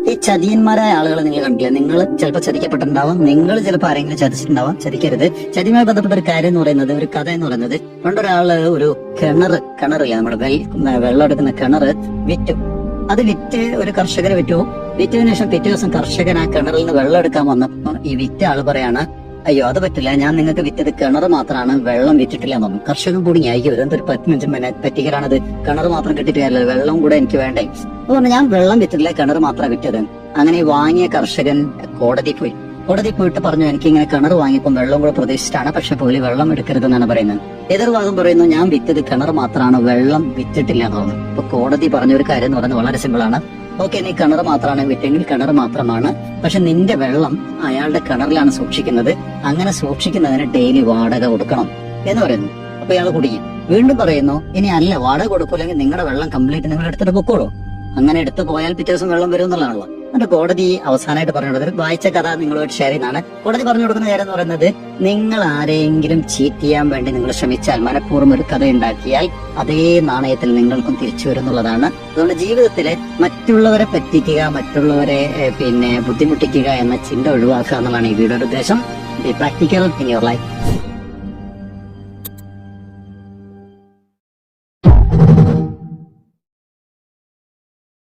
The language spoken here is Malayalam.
ഈ ചതിയന്മാരായ ആളുകളെ നിങ്ങൾ കണ്ടില്ല. നിങ്ങൾ ചിലപ്പോൾ ചതിക്കപ്പെട്ടിട്ടുണ്ടാവാം, നിങ്ങൾ ചിലപ്പോൾ ആരെങ്കിലും ചതിച്ചിട്ടുണ്ടാവാം. ചതിക്കരുത്. ചതിയുമായി ബന്ധപ്പെട്ട ഒരു കാര്യം എന്ന് പറയുന്നത്, ഒരു കഥ എന്ന് പറയുന്നത്, പണ്ടൊരാള് ഒരു കിണറില്ല, നമ്മുടെ വെള്ളം എടുക്കുന്ന കിണർ വിറ്റു. അത് വിറ്റ് ഒരു കർഷകന് വിറ്റതിനു ശേഷം പിറ്റേ ദിവസം കർഷകൻ ആ കിണറിൽ നിന്ന് വെള്ളം എടുക്കാൻ വന്നപ്പോ ഈ വിറ്റ ആള് പറയാണ്, അയ്യോ അത് പറ്റില്ല, ഞാൻ നിങ്ങൾക്ക് വിറ്റത് കിണർ മാത്രമാണ്, വെള്ളം വിറ്റിട്ടില്ല എന്ന് പറഞ്ഞു. കർഷകൻ കൂടി അയ്യോ ഇതെന്തൊരു പറ്റിക്കലാണത്, കിണർ മാത്രം കിട്ടിയിട്ടില്ല, വെള്ളം കൂടെ എനിക്ക് വേണ്ടേ. അതുകൊണ്ട് ഞാൻ വെള്ളം വിറ്റിട്ടില്ല, കിണർ മാത്രമാണ് വിറ്റത്. അങ്ങനെ വാങ്ങിയ കർഷകൻ കോടതി പോയിട്ട് പറഞ്ഞു, എനിക്ക് ഇങ്ങനെ കിണർ വാങ്ങിയപ്പോൾ വെള്ളം കൂടെ പ്രതീക്ഷിച്ചിട്ടാണ്, പക്ഷെ പുള്ളി വെള്ളം എടുക്കരുതെന്നാണ് പറയുന്നത്. എതിർഭാഗം പറയുന്നു, ഞാൻ വിറ്റത് കിണർ മാത്രമാണ്, വെള്ളം വിറ്റിട്ടില്ല എന്ന് പറഞ്ഞു. അപ്പൊ കോടതി പറഞ്ഞ ഒരു കാര്യം എന്ന് പറയുന്നത് വളരെ സിമ്പിൾ ആണ്. ഓക്കെ, നീ കിണർ മാത്രമാണ് വിറ്റെങ്കിൽ കിണർ മാത്രമാണ്, പക്ഷെ നിന്റെ വെള്ളം അയാളുടെ കിണറിലാണ് സൂക്ഷിക്കുന്നത്, അങ്ങനെ സൂക്ഷിക്കുന്നതിന് ഡെയിലി വാടക കൊടുക്കണം എന്ന് പറയുന്നു. അപ്പൊ ഇയാൾ കുടിക്കും. വീണ്ടും പറയുന്നു, ഇനി അല്ല വാടക കൊടുക്കൂല്ലെങ്കിൽ നിങ്ങളുടെ വെള്ളം കംപ്ലീറ്റ് നിങ്ങൾ എടുത്തിട്ട് പൊക്കോളൂ, അങ്ങനെ എടുത്തു പോയാൽ പിറ്റേ ദിവസം വെള്ളം വരും എന്നുള്ളതാണല്ലോ. എന്നിട്ട് കോടതി അവസാനമായിട്ട് പറഞ്ഞു കൊടുത്തത്, വായിച്ച കഥ നിങ്ങളോട് ഷെയർ ചെയ്യുന്നതാണ്. കോടതി പറഞ്ഞു കൊടുക്കുന്ന കാര്യം എന്ന് പറയുന്നത്, നിങ്ങൾ ആരെങ്കിലും ചീറ്റ് ചെയ്യാൻ വേണ്ടി നിങ്ങൾ ശ്രമിച്ചാൽ, മനഃപൂർവ്വം ഒരു കഥ ഉണ്ടാക്കിയാൽ അതേ നാണയത്തിൽ നിങ്ങൾക്കും തിരിച്ചു വരുന്നുള്ളതാണ്. അതുകൊണ്ട് ജീവിതത്തില് മറ്റുള്ളവരെ പറ്റിക്കുക, മറ്റുള്ളവരെ ബുദ്ധിമുട്ടിക്കുക എന്ന ചിന്ത ഒഴിവാക്കുക എന്നുള്ളതാണ് ഈ വീഡിയോയുടെ ഉദ്ദേശം. B practical in your life.